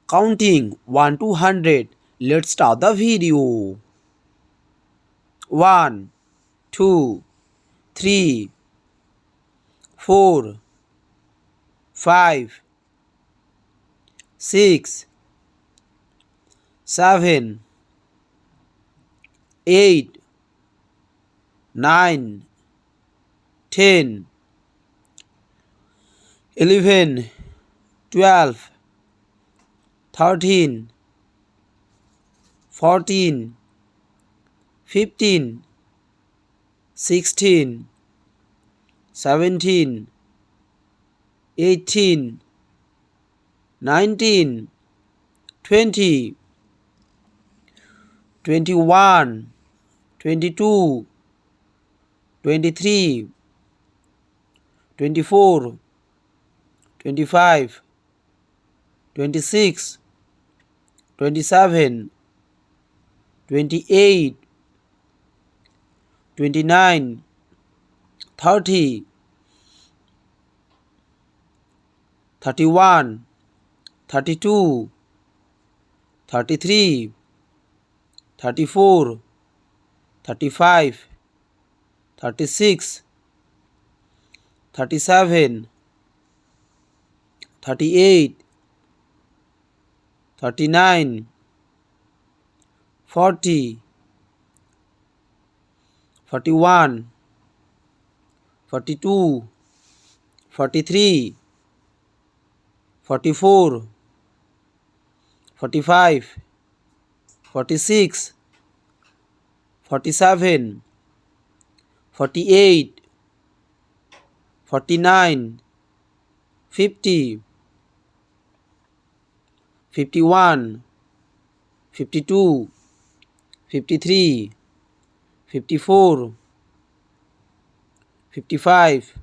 counting 1 to 100. Let's start the video. 1, 2, 3, 4, 5, 6, 7, 8, 9, 10, 11, 12, 13, 14, 15, 16, 17, 18, 19, 20, 21, 22, 23, 24, 25, 26, 27, 28, 29, 30, 31, 32, 33, 34, 35, 36, 37, 38, 39, 40, 41, 42, 43, 44, 45, 46, 47, 48, 49, 50, 51, 52, 53, 54, 55,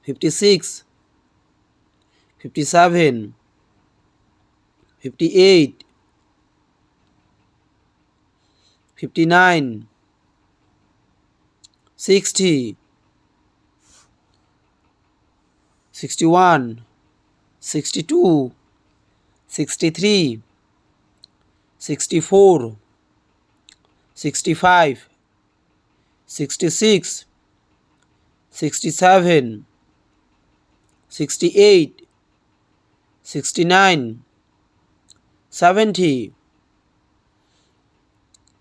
56, 57, 58, 59, 60, 61, 62, 63, 64, 65, 66, 67, 68, 69, 70,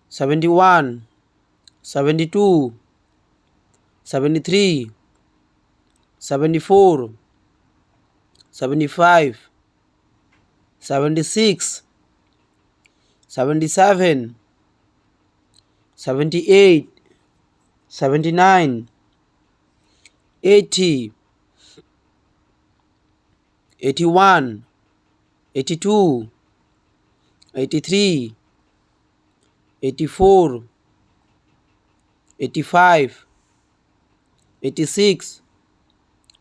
71, 72, 73, 74, 75, 76, 77, 78, 79, 80, 81, 82, 83, 84, 85, 86,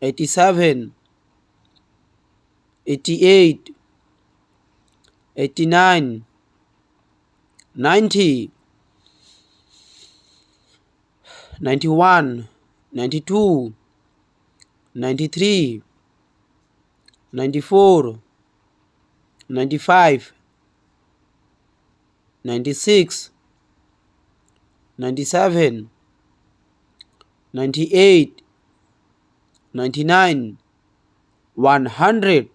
87, 88, 89, 90, 91, 92, 93, 94, 95, 96, 97, 98, 99, 100.